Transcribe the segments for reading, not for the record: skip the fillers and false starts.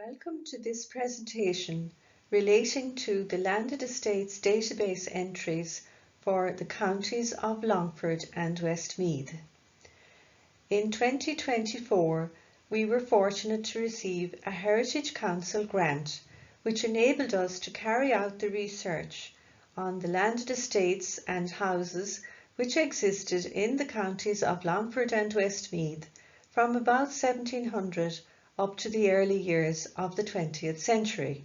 Welcome to this presentation relating to the Landed Estates database entries for the counties of Longford and Westmeath. In 2024, we were fortunate to receive a Heritage Council grant which enabled us to carry out the research on the landed estates and houses which existed in the counties of Longford and Westmeath from about 1700 up to the early years of the 20th century.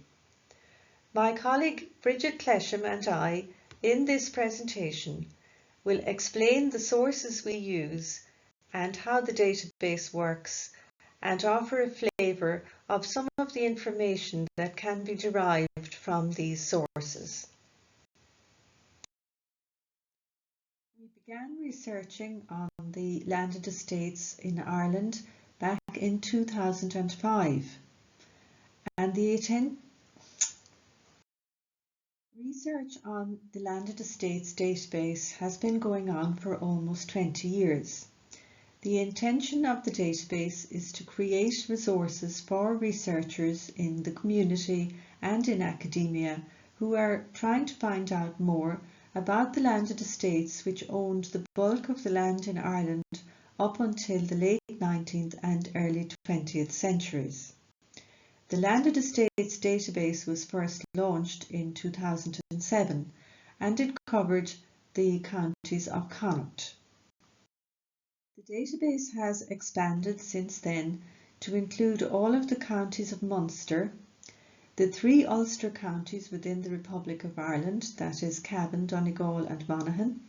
My colleague Brigid Clesham and I, in this presentation, will explain the sources we use and how the database works, and offer a flavour of some of the information that can be derived from these sources. We began researching on the landed estates in Ireland back in 2005, and the research on the landed estates database has been going on for almost 20 years. The intention of the database is to create resources for researchers in the community and in academia who are trying to find out more about the landed estates which owned the bulk of the land in Ireland up until the late 19th and early 20th centuries. The Landed Estates database was first launched in 2007 and it covered the counties of Connacht. The database has expanded since then to include all of the counties of Munster, the three Ulster counties within the Republic of Ireland, that is Cavan, Donegal and Monaghan,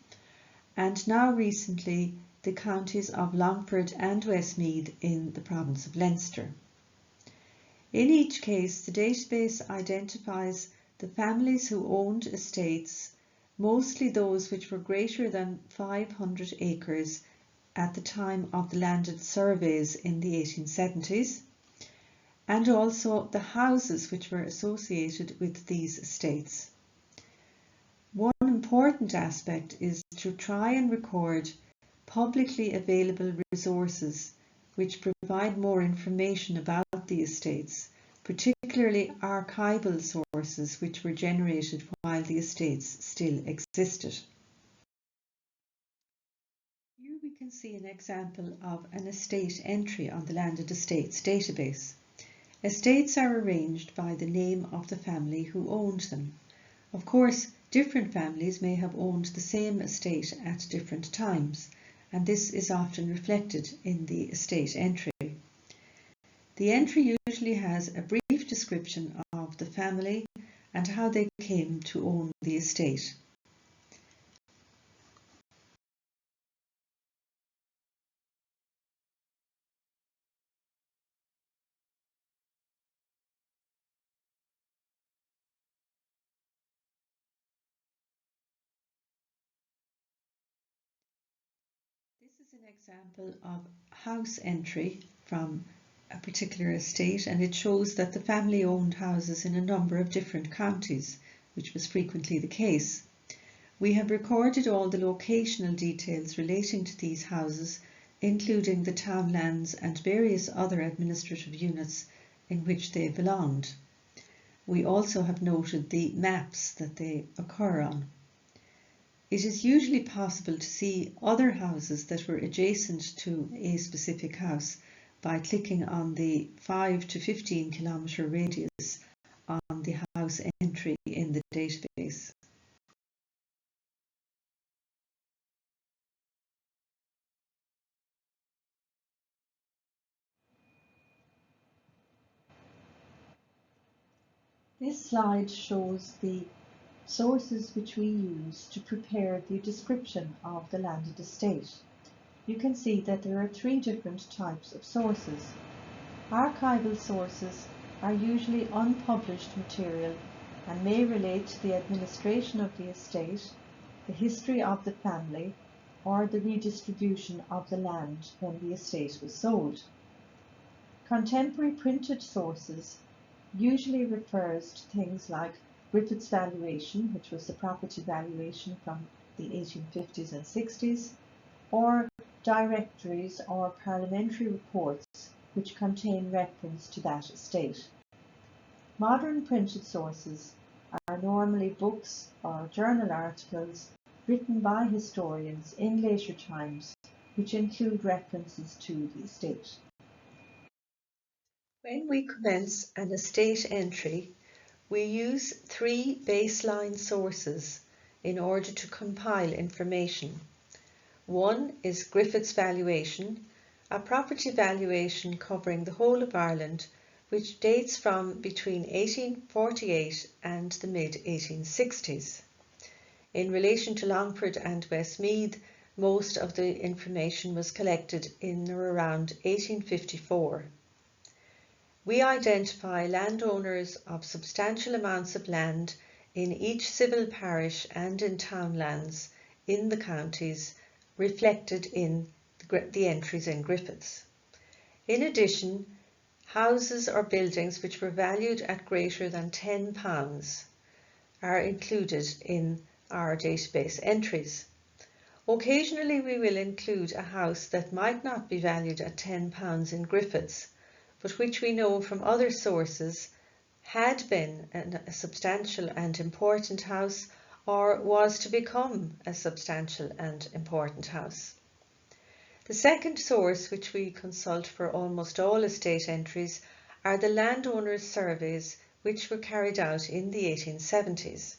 and now recently the counties of Longford and Westmeath in the province of Leinster. In each case, the database identifies the families who owned estates, mostly those which were greater than 500 acres at the time of the landed surveys in the 1870s, and also the houses which were associated with these estates. One important aspect is to try and record publicly available resources which provide more information about the estates, particularly archival sources which were generated while the estates still existed. Here we can see an example of an estate entry on the Landed Estates database. Estates are arranged by the name of the family who owned them. Of course, different families may have owned the same estate at different times, and this is often reflected in the estate entry. The entry usually has a brief description of the family and how they came to own the estate. This is an example of house entry from a particular estate, and it shows that the family owned houses in a number of different counties, which was frequently the case. We have recorded all the locational details relating to these houses, including the townlands and various other administrative units in which they belonged. We also have noted the maps that they occur on. It is usually possible to see other houses that were adjacent to a specific house by clicking on the 5 to 15 kilometre radius on the house entry in the database. This slide shows the sources which we use to prepare the description of the landed estate. You can see that there are three different types of sources. Archival sources are usually unpublished material and may relate to the administration of the estate, the history of the family, or the redistribution of the land when the estate was sold. Contemporary printed sources usually refers to things like Griffith's valuation, which was the property valuation from the 1850s and 60s, or directories or parliamentary reports which contain reference to that estate. Modern printed sources are normally books or journal articles written by historians in later times, which include references to the estate. When we commence an estate entry, we use three baseline sources in order to compile information. One is Griffith's valuation, a property valuation covering the whole of Ireland, which dates from between 1848 and the mid-1860s. In relation to Longford and Westmeath, most of the information was collected in or around 1854. We identify landowners of substantial amounts of land in each civil parish and in townlands in the counties reflected in the entries in Griffiths. In addition, houses or buildings which were valued at greater than £10 are included in our database entries. Occasionally we will include a house that might not be valued at £10 in Griffiths, but which we know from other sources had been a substantial and important house or was to become a substantial and important house. The second source which we consult for almost all estate entries are the landowners' surveys which were carried out in the 1870s.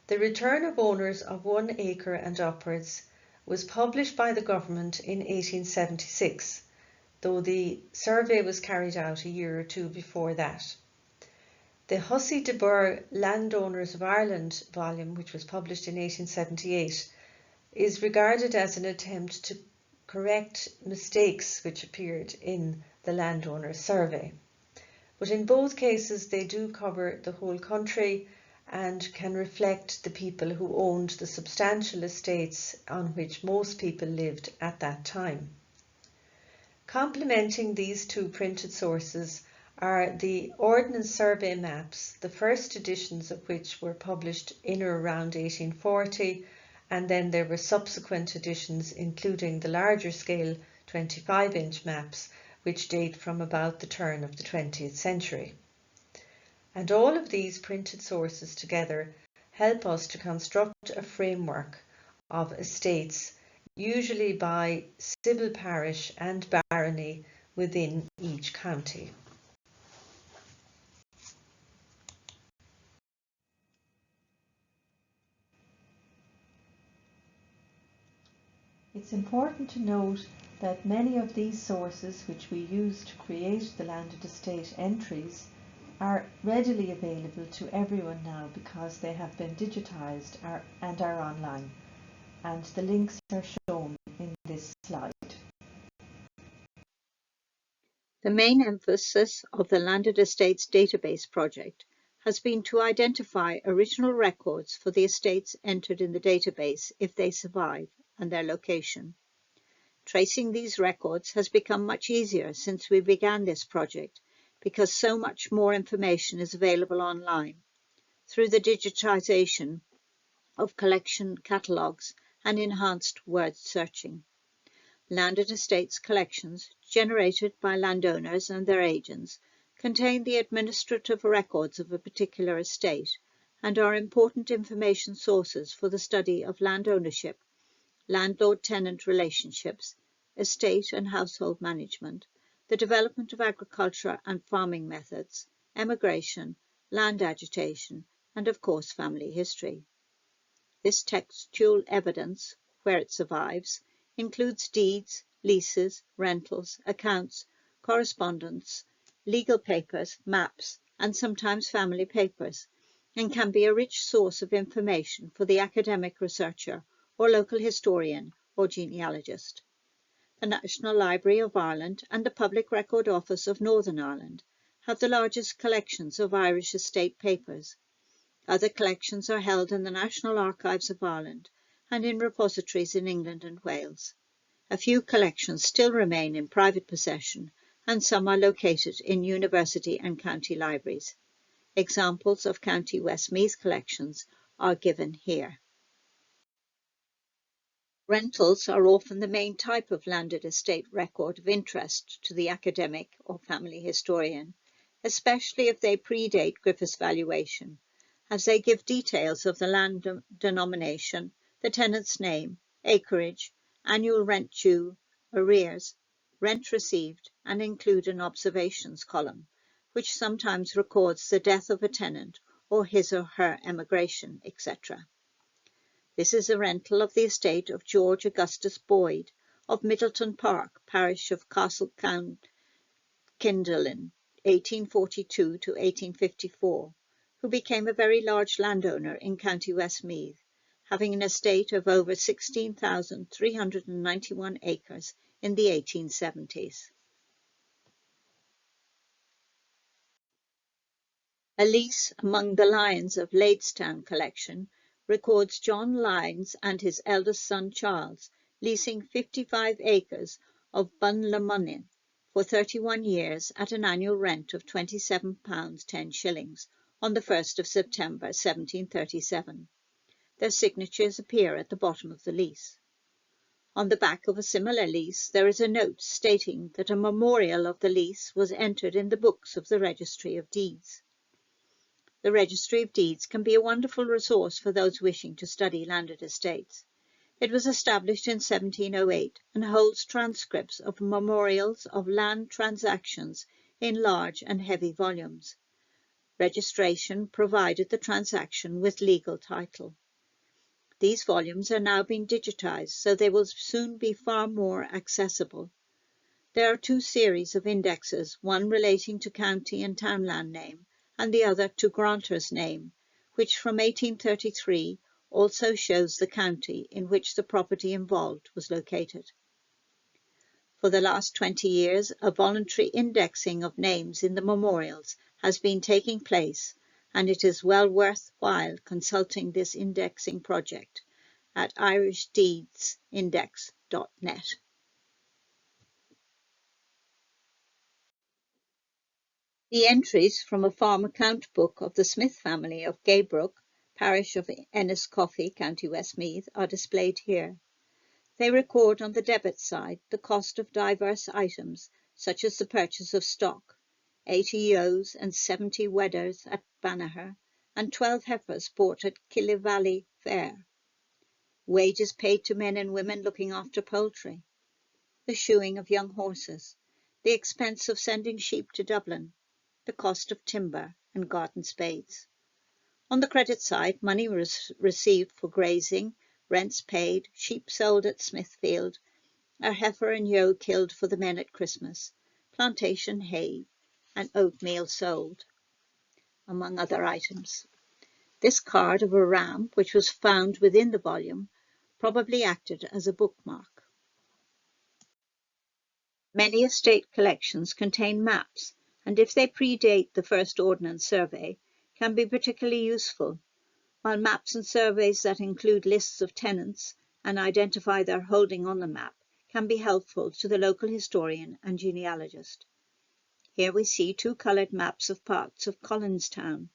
The return of owners of 1 acre and upwards was published by the government in 1876, though the survey was carried out a year or two before that. The Hussey de Burgh Landowners of Ireland volume, which was published in 1878, is regarded as an attempt to correct mistakes which appeared in the Landowners Survey. But in both cases they do cover the whole country and can reflect the people who owned the substantial estates on which most people lived at that time. Complementing these two printed sources are the Ordnance Survey maps, the first editions of which were published in or around 1840, and then there were subsequent editions including the larger scale 25-inch maps which date from about the turn of the 20th century. And all of these printed sources together help us to construct a framework of estates, usually by civil parish and barony within each county. It's important to note that many of these sources which we use to create the landed estate entries are readily available to everyone now because they have been digitised and are online, and the links are shown in this slide. The main emphasis of the Landed Estates Database project has been to identify original records for the estates entered in the database if they survive, and their location. Tracing these records has become much easier since we began this project because so much more information is available online through the digitization of collection catalogues and enhanced word searching. Landed estates collections, generated by landowners and their agents, contain the administrative records of a particular estate and are important information sources for the study of land ownership, landlord-tenant relationships, estate and household management, the development of agriculture and farming methods, emigration, land agitation, and of course family history. This textual evidence, where it survives, includes deeds, leases, rentals, accounts, correspondence, legal papers, maps, and sometimes family papers, and can be a rich source of information for the academic researcher or local historian or genealogist. The National Library of Ireland and the Public Record Office of Northern Ireland have the largest collections of Irish estate papers. Other collections are held in the National Archives of Ireland and in repositories in England and Wales. A few collections still remain in private possession, and some are located in university and county libraries. Examples of County Westmeath collections are given here. Rentals are often the main type of landed estate record of interest to the academic or family historian, especially if they predate Griffiths' valuation, as they give details of the land denomination, the tenant's name, acreage, annual rent due, arrears, rent received, and include an observations column, which sometimes records the death of a tenant or his or her emigration, etc. This is a rental of the estate of George Augustus Boyd of Middleton Park, parish of Castle Kindlin, 1842 to 1854, who became a very large landowner in County Westmeath, having an estate of over 16,391 acres in the 1870s. A lease among the Lyons of Laidstown collection records John Lyons and his eldest son Charles leasing 55 acres of Bunlamunin for 31 years at an annual rent of £27 10 shillings on the 1st of September 1737. Their signatures appear at the bottom of the lease. On the back of a similar lease there is a note stating that a memorial of the lease was entered in the books of the Registry of Deeds. The Registry of Deeds can be a wonderful resource for those wishing to study landed estates. It was established in 1708 and holds transcripts of memorials of land transactions in large and heavy volumes. Registration provided the transaction with legal title. These volumes are now being digitized, so they will soon be far more accessible. There are two series of indexes, one relating to county and townland name, and the other to grantor's name, which from 1833 also shows the county in which the property involved was located. For the last 20 years, a voluntary indexing of names in the memorials has been taking place, and it is well worthwhile consulting this indexing project at irishdeedsindex.net. The entries from a farm account book of the Smith family of Gaybrook, parish of Enniscoffey, County Westmeath, are displayed here. They record on the debit side the cost of diverse items, such as the purchase of stock, 80 ewes and 70 wedders at Banagher, and 12 heifers bought at Killyvalley Fair, wages paid to men and women looking after poultry, the shoeing of young horses, the expense of sending sheep to Dublin, the cost of timber and garden spades. On the credit side, money was received for grazing, rents paid, sheep sold at Smithfield, a heifer and ewe killed for the men at Christmas, plantation hay, and oatmeal sold, among other items. This card of a ram, which was found within the volume, probably acted as a bookmark. Many estate collections contain maps, and if they predate the first Ordnance Survey, can be particularly useful, while maps and surveys that include lists of tenants and identify their holding on the map can be helpful to the local historian and genealogist. Here we see two coloured maps of parts of Collinstown,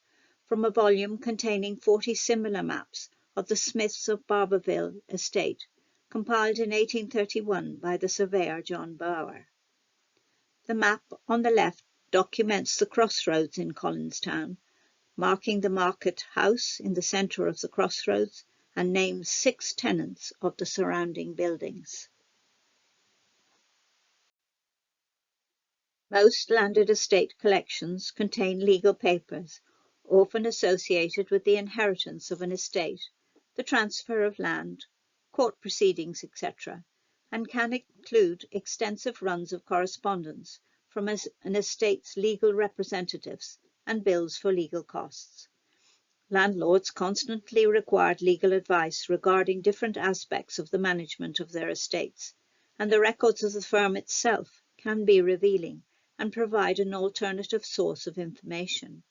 from a volume containing 40 similar maps of the Smiths of Barbourville estate, compiled in 1831 by the surveyor John Bower. The map on the left documents the crossroads in Collinstown, marking the market house in the centre of the crossroads, and names 6 tenants of the surrounding buildings. Most landed estate collections contain legal papers, often associated with the inheritance of an estate, the transfer of land, court proceedings, etc., and can include extensive runs of correspondence from an estate's legal representatives and bills for legal costs. Landlords constantly required legal advice regarding different aspects of the management of their estates, and the records of the firm itself can be revealing and provide an alternative source of information.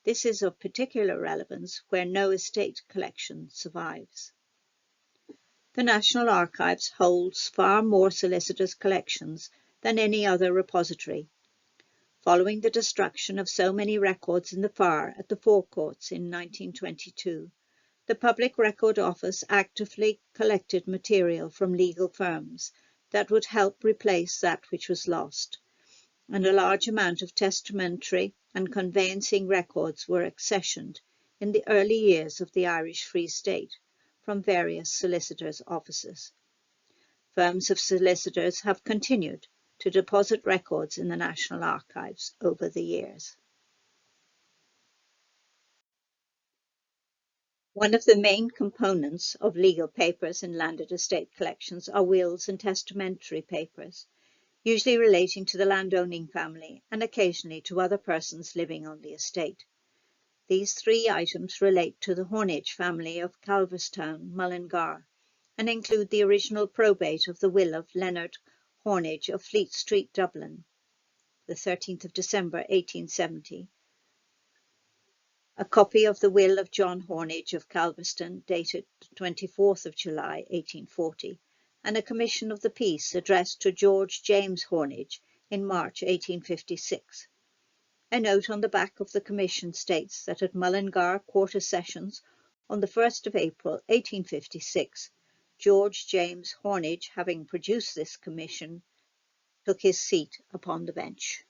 This is of particular relevance where no estate collection survives. The National Archives holds far more solicitors' collections than any other repository. Following the destruction of so many records in the fire at the Four Courts in 1922, the Public Record Office actively collected material from legal firms that would help replace that which was lost, and a large amount of testamentary and conveyancing records were accessioned in the early years of the Irish Free State from various solicitors' offices. Firms of solicitors have continued to deposit records in the National Archives over the years. One of the main components of legal papers in landed estate collections are wills and testamentary papers, usually relating to the landowning family and occasionally to other persons living on the estate. These three items relate to the Hornage family of Calverstown, Mullingar, and include the original probate of the will of Leonard Hornage of Fleet Street, Dublin, the 13th of December 1870, a copy of the will of John Hornage of Calverstown dated 24th of July 1840, and a commission of the peace addressed to George James Hornage in March 1856. A note on the back of the commission states that at Mullingar Quarter Sessions on the 1st of April 1856, George James Hornage, having produced this commission, took his seat upon the bench.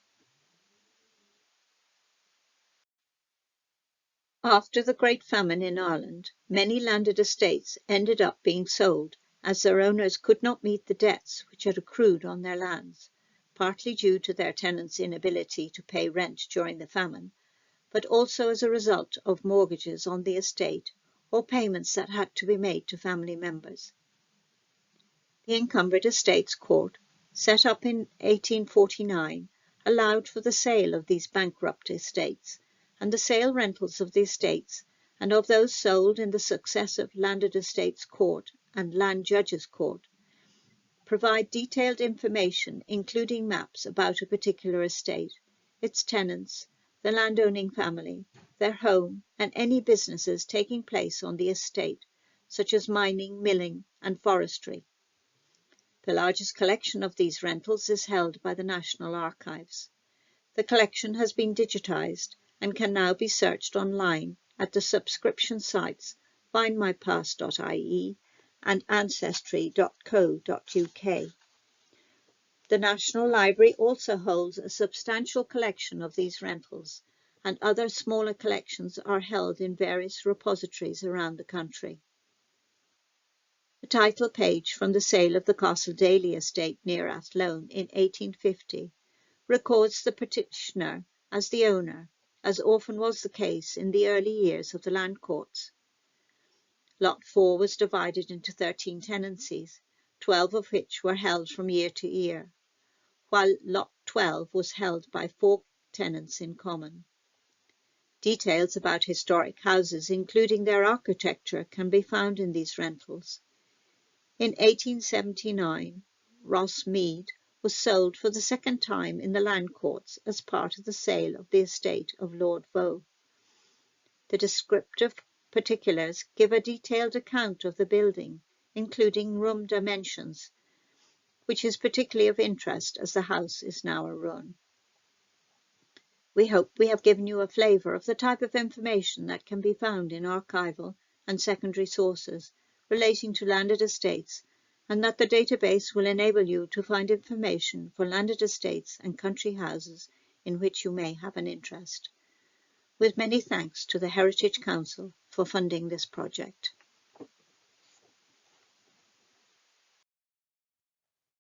After the Great Famine in Ireland, many landed estates ended up being sold as their owners could not meet the debts which had accrued on their lands, partly due to their tenants' inability to pay rent during the famine, but also as a result of mortgages on the estate or payments that had to be made to family members. The Encumbered Estates Court, set up in 1849, allowed for the sale of these bankrupt estates, and the sale rentals of the estates and of those sold in the successive Landed Estates Court and Land Judges Court provide detailed information, including maps about a particular estate, its tenants, the landowning family, their home, and any businesses taking place on the estate, such as mining, milling, and forestry. The largest collection of these rentals is held by the National Archives. The collection has been digitized and can now be searched online at the subscription sites findmypast.ie and ancestry.co.uk. The National Library also holds a substantial collection of these rentals, and other smaller collections are held in various repositories around the country. The title page from the sale of the Castle Daly estate near Athlone in 1850 records the petitioner as the owner, as often was the case in the early years of the land courts. Lot 4 was divided into 13 tenancies, 12 of which were held from year to year, while Lot 12 was held by 4 tenants in common. Details about historic houses, including their architecture, can be found in these rentals. In 1879, Westmeath was sold for the second time in the land courts as part of the sale of the estate of Lord Vaux. The descriptive particulars give a detailed account of the building, including room dimensions, which is particularly of interest as the house is now a ruin. We hope we have given you a flavour of the type of information that can be found in archival and secondary sources relating to landed estates, and that the database will enable you to find information for landed estates and country houses in which you may have an interest. With many thanks to the Heritage Council for funding this project.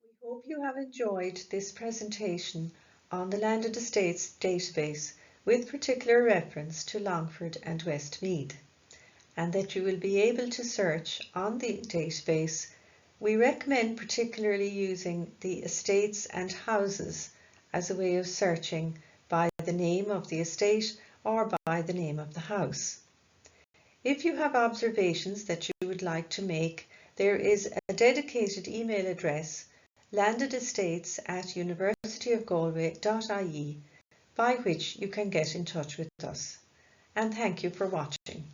We hope you have enjoyed this presentation on the Landed Estates database with particular reference to Longford and Westmeath, and that you will be able to search on the database. We recommend particularly using the estates and houses as a way of searching by the name of the estate or by the name of the house. If you have observations that you would like to make, there is a dedicated email address, landedestates@universityofgalway.ie, by which you can get in touch with us. And thank you for watching.